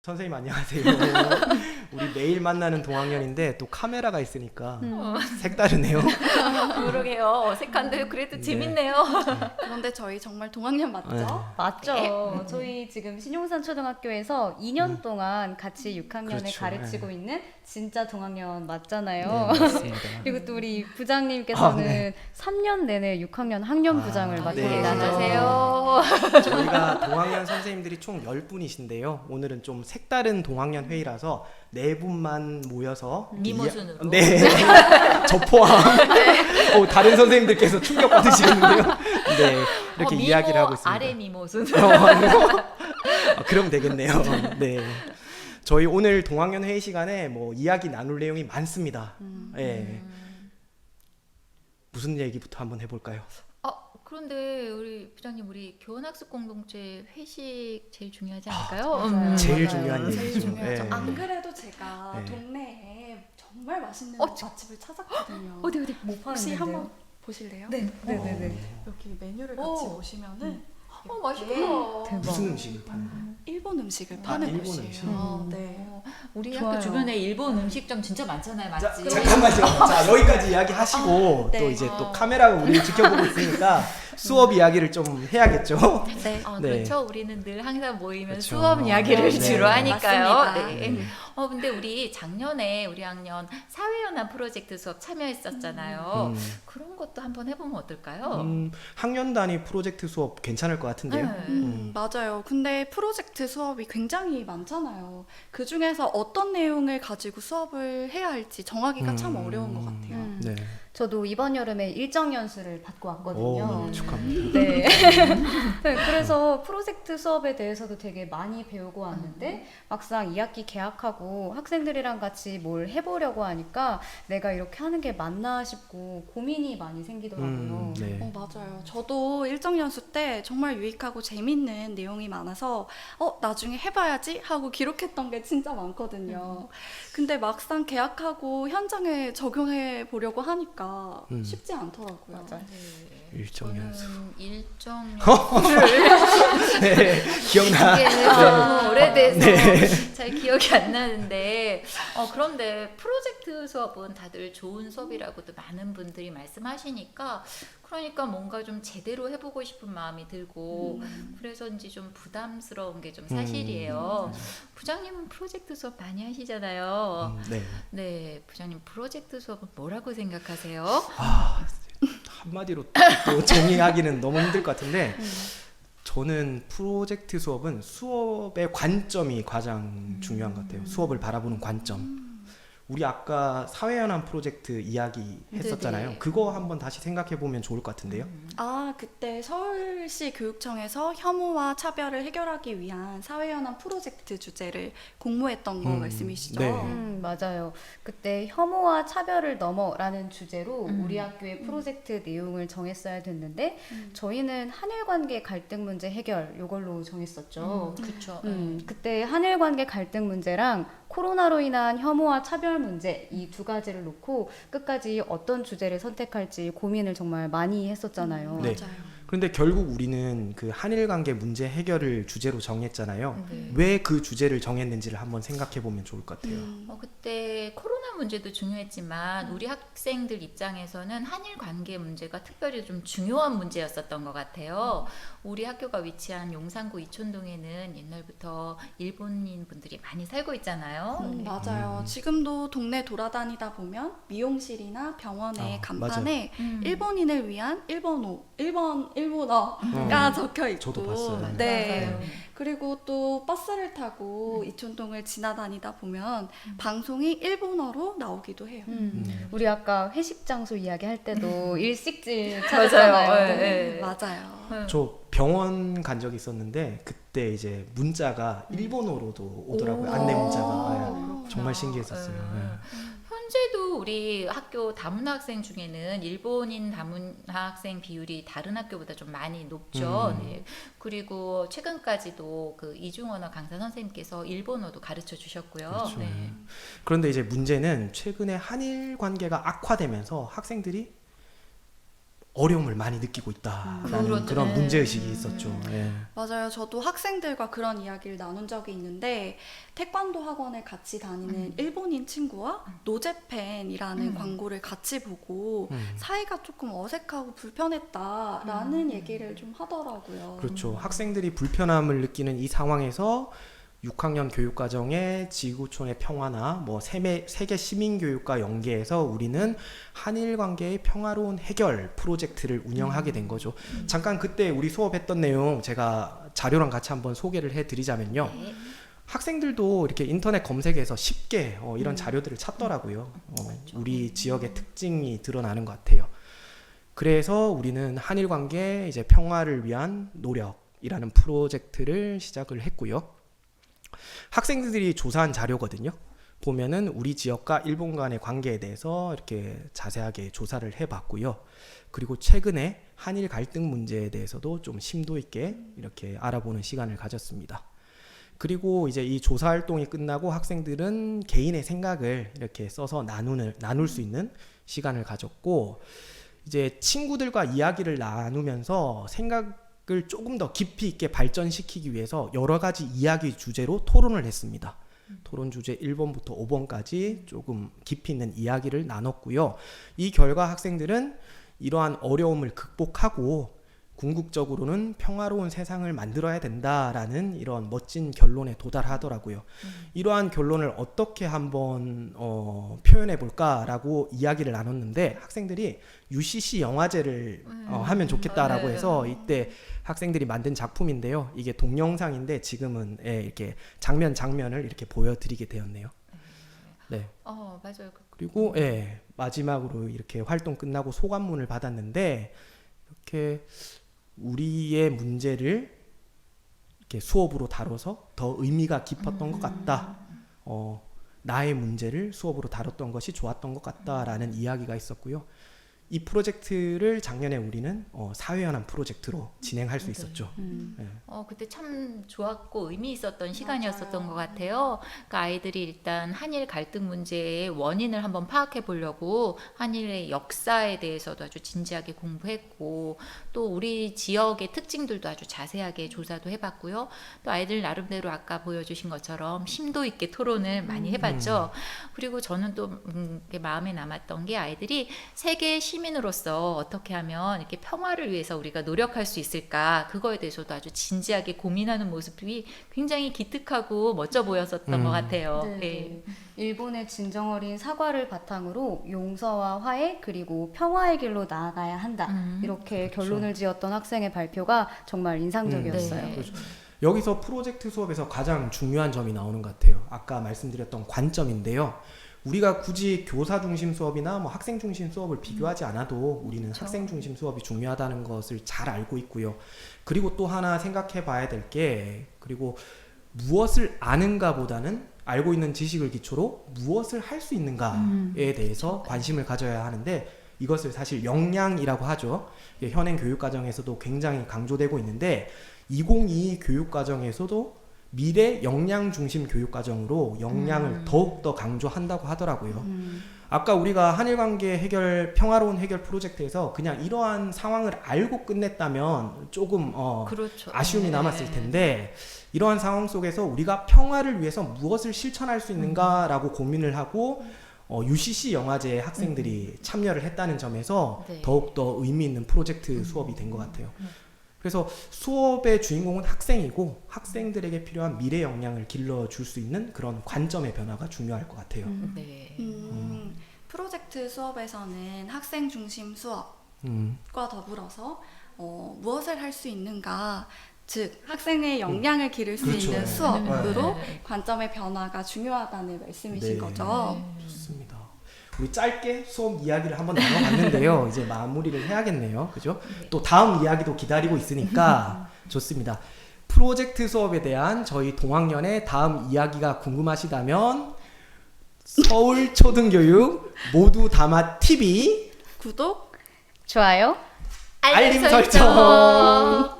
선생님 안녕하세요. 우리 매일 만나는 동학년인데 또 카메라가 있으니까 색다르네요. 그러게요. 어색한데 그래도 네. 재밌네요. 그런데 저희 정말 동학년 맞죠? 네. 맞죠. 저희 지금 신용산 초등학교에서 2년 동안 같이 6학년을 그렇죠. 가르치고 네. 있는 진짜 동학년 맞잖아요. 네, 맞습니다. 그리고 또 우리 부장님께서는 네. 3년 내내 6학년 학년 부장을 맡고 네. 계시죠. 안녕하세요. 저희가 동학년 선생님들이 총 10분이신데요. 오늘은 좀 색다른 동학년 회의라서 4분만 모여서 미모순으로. 네. 저 포함. 다른 선생님들께서 충격 받으시겠는데요. 네. 이렇게 미모 이야기를 하고 있습니다. 아래 미모순. 그럼 되겠네요. 네. 저희 오늘 동학년 회의 시간에 뭐 이야기 나눌 내용이 많습니다. 네. 무슨 얘기부터 한번 해볼까요? 그런데 우리 부장님, 우리 교원학습 공동체 회식 제일 중요하지 않을까요? 맞아요. 제일 맞아요. 중요한 제일 얘기죠. 중요하죠. 네. 안 그래도 제가 네. 동네에 정말 맛있는 어, 맛집을 찾았거든요. 어디 뭐 혹시 파는데요? 한번 보실래요? 네네네. 여기 메뉴를 오. 같이 보시면은 맛있겠다. 대박. 무슨 음식을 파는 거예요? 일본 음식을 파는 일본 곳이에요. 음식. 네. 우리 좋아요. 학교 주변에 일본 음식점 진짜 많잖아요, 맞지? 잠깐만요. 자, 여기까지 이야기 하시고 네. 또 이제 또 카메라가 우리를 지켜보고 있으니까 수업 이야기를 좀 해야겠죠. 네. 네. 그렇죠. 우리는 늘 항상 모이면 그렇죠. 수업 이야기를 네. 주로 하니까요. 맞습니다. 네. 근데 우리 작년에 우리 학년 사회연합 프로젝트 수업 참여했었잖아요. 그런 것도 한번 해보면 어떨까요? 학년 단위 프로젝트 수업 괜찮을 것 같은데요. 네. 맞아요. 근데 프로젝트 수업이 굉장히 많잖아요. 그 중에서 어떤 내용을 가지고 수업을 해야 할지 정하기가 참 어려운 것 같아요. 네. 저도 이번 여름에 일정 연수를 받고 왔거든요. 오, 축하합니다. 네. 네, 그래서 프로젝트 수업에 대해서도 되게 많이 배우고 왔는데 막상 2학기 개학하고 학생들이랑 같이 뭘 해보려고 하니까 내가 이렇게 하는 게 맞나 싶고 고민이 많이 생기더라고요. 네. 맞아요. 저도 일정 연수 때 정말 유익하고 재밌는 내용이 많아서 나중에 해봐야지 하고 기록했던 게 진짜 많거든요. 근데 막상 개학하고 현장에 적용해 보려고 하니까 쉽지 않더라고요. 맞아요. 일정 연수. 저는 일정 네, 기억나. 이게 너무 오래돼서 네. 잘 기억이 안 나는데 그런데 프로젝트 수업은 다들 좋은 수업이라고도 많은 분들이 말씀하시니까 그러니까 뭔가 좀 제대로 해보고 싶은 마음이 들고 그래서인지 좀 부담스러운 게 좀 사실이에요. 부장님은 프로젝트 수업 많이 하시잖아요. 네. 네, 부장님 프로젝트 수업은 뭐라고 생각하세요? 한마디로 또 정의하기는 너무 힘들 것 같은데 저는 프로젝트 수업은 수업의 관점이 가장 중요한 것 같아요. 수업을 바라보는 관점. 우리 아까 사회연합 프로젝트 이야기 했었잖아요. 네네. 그거 한번 다시 생각해 보면 좋을 것 같은데요. 그때 서울시 교육청에서 혐오와 차별을 해결하기 위한 사회연합 프로젝트 주제를 공모했던 거 말씀이시죠? 네. 맞아요. 그때 혐오와 차별을 넘어라는 주제로 우리 학교의 프로젝트 내용을 정했어야 됐는데 저희는 한일 관계 갈등 문제 해결 요걸로 정했었죠. 그렇죠. 그때 한일 관계 갈등 문제랑 코로나로 인한 혐오와 차별 문제 이 두 가지를 놓고 끝까지 어떤 주제를 선택할지 고민을 정말 많이 했었잖아요. 네. 맞아요. 그런데 결국 우리는 그 한일 관계 문제 해결을 주제로 정했잖아요. 네. 왜 그 주제를 정했는지를 한번 생각해 보면 좋을 것 같아요. 그때 코로나 문제도 중요했지만 우리 학생들 입장에서는 한일 관계 문제가 특별히 좀 중요한 문제였었던 것 같아요. 우리 학교가 위치한 용산구 이촌동에는 옛날부터 일본인 분들이 많이 살고 있잖아요. 맞아요. 지금도 동네 돌아다니다 보면 미용실이나 병원의 간판에 일본인을 위한 일본어가 적혀 있고, 저도 봤어요. 네. 맞아요. 그리고 또 버스를 타고 이촌동을 지나다니다 보면 방송이 일본어로 나오기도 해요. 우리 아까 회식 장소 이야기할 때도 일식집 맞아요. 찾았잖아요. 네. 맞아요. 저 병원 간 적이 있었는데 그때 이제 문자가 일본어로도 오더라고요. 안내 문자가. 네. 정말 신기했었어요. 네. 현재도 우리 학교 다문화 학생 중에는 일본인 다문화 학생 비율이 다른 학교보다 좀 많이 높죠. 네. 그리고 최근까지도 그 이중언어 강사 선생님께서 일본어도 가르쳐 주셨고요. 그렇죠. 네. 그런데 이제 문제는 최근에 한일 관계가 악화되면서 학생들이 어려움을 많이 느끼고 있다라는 그렇죠. 그런 문제의식이 있었죠. 예. 맞아요. 저도 학생들과 그런 이야기를 나눈 적이 있는데 태권도 학원을 같이 다니는 일본인 친구와 노제팬이라는 광고를 같이 보고 사이가 조금 어색하고 불편했다라는 얘기를 좀 하더라고요. 그렇죠. 학생들이 불편함을 느끼는 이 상황에서 6학년 교육과정의 지구촌의 평화나 뭐 세계 시민교육과 연계해서 우리는 한일 관계의 평화로운 해결 프로젝트를 운영하게 된 거죠. 잠깐 그때 우리 수업했던 내용 제가 자료랑 같이 한번 소개를 해드리자면요. 네. 학생들도 이렇게 인터넷 검색에서 쉽게 이런 자료들을 찾더라고요. 우리 지역의 특징이 드러나는 것 같아요. 그래서 우리는 한일 관계 이제 평화를 위한 노력이라는 프로젝트를 시작을 했고요. 학생들이 조사한 자료거든요. 보면은 우리 지역과 일본 간의 관계에 대해서 이렇게 자세하게 조사를 해봤고요. 그리고 최근에 한일 갈등 문제에 대해서도 좀 심도 있게 이렇게 알아보는 시간을 가졌습니다. 그리고 이제 이 조사 활동이 끝나고 학생들은 개인의 생각을 이렇게 써서 나눌 수 있는 시간을 가졌고, 이제 친구들과 이야기를 나누면서 생각을 조금 더 깊이 있게 발전시키기 위해서 여러 가지 이야기 주제로 토론을 했습니다. 토론 주제 1번부터 5번까지 조금 깊이 있는 이야기를 나눴고요. 이 결과 학생들은 이러한 어려움을 극복하고 궁극적으로는 평화로운 세상을 만들어야 된다라는 이런 멋진 결론에 도달하더라고요. 이러한 결론을 어떻게 한번 표현해 볼까라고 이야기를 나눴는데, 학생들이 UCC 영화제를 하면 좋겠다라고 해서 이때 학생들이 만든 작품인데요. 이게 동영상인데 지금은 이렇게 장면을 이렇게 보여드리게 되었네요. 네. 맞아요. 그리고 마지막으로 이렇게 활동 끝나고 소감문을 받았는데, 이렇게 우리의 문제를 이렇게 수업으로 다뤄서 더 의미가 깊었던 것 같다. 나의 문제를 수업으로 다뤘던 것이 좋았던 것 같다라는 이야기가 있었고요. 이 프로젝트를 작년에 우리는 사회연합 프로젝트로 진행할 수 있었죠. 네. 그때 참 좋았고 의미 있었던 시간이었었던 것 같아요. 그러니까 아이들이 일단 한일 갈등 문제의 원인을 한번 파악해 보려고 한일의 역사에 대해서도 아주 진지하게 공부했고, 또 우리 지역의 특징들도 아주 자세하게 조사도 해봤고요. 또 아이들 나름대로 아까 보여주신 것처럼 심도 있게 토론을 많이 해봤죠. 그리고 저는 또 마음에 남았던 게, 아이들이 세계 시민으로서 어떻게 하면 이렇게 평화를 위해서 우리가 노력할 수 있을까, 그거에 대해서도 아주 진지하게 고민하는 모습이 굉장히 기특하고 멋져 보였었던 것 같아요. 네. 일본의 진정 어린 사과를 바탕으로 용서와 화해 그리고 평화의 길로 나아가야 한다. 이렇게 결론을 지었던 학생의 발표가 정말 인상적이었어요. 네. 그렇죠. 여기서 프로젝트 수업에서 가장 중요한 점이 나오는 것 같아요. 아까 말씀드렸던 관점인데요. 우리가 굳이 교사 중심 수업이나 뭐 학생 중심 수업을 비교하지 않아도 우리는 그렇죠. 학생 중심 수업이 중요하다는 것을 잘 알고 있고요. 그리고 또 하나 생각해 봐야 될 게, 그리고 무엇을 아는가 보다는 알고 있는 지식을 기초로 무엇을 할 수 있는가에 대해서 관심을 가져야 하는데, 이것을 사실 역량이라고 하죠. 현행 교육과정에서도 굉장히 강조되고 있는데, 2022 교육과정에서도 미래 역량 중심 교육과정으로 역량을 더욱더 강조한다고 하더라고요. 아까 우리가 한일관계 해결, 평화로운 해결 프로젝트에서 그냥 이러한 상황을 알고 끝냈다면 조금 그렇죠. 아쉬움이 남았을 텐데, 이러한 상황 속에서 우리가 평화를 위해서 무엇을 실천할 수 있는가라고 고민을 하고 UCC 영화제에 학생들이 참여를 했다는 점에서 더욱더 의미 있는 프로젝트 수업이 된 것 같아요. 그래서 수업의 주인공은 학생이고, 학생들에게 필요한 미래 역량을 길러줄 수 있는 그런 관점의 변화가 중요할 것 같아요. 네. 프로젝트 수업에서는 학생 중심 수업과 더불어서 무엇을 할 수 있는가, 즉 학생의 역량을 기를 수 그렇죠. 있는 수업으로 네. 관점의 변화가 중요하다는 말씀이신 네. 거죠. 좋습니다. 우리 짧게 수업 이야기를 한번 나눠봤는데요. 이제 마무리를 해야겠네요. 그죠? 또 다음 이야기도 기다리고 있으니까 좋습니다. 프로젝트 수업에 대한 저희 동학년의 다음 이야기가 궁금하시다면 서울초등교육 모두 담아 TV 구독, 좋아요. 알림 설정. 설정.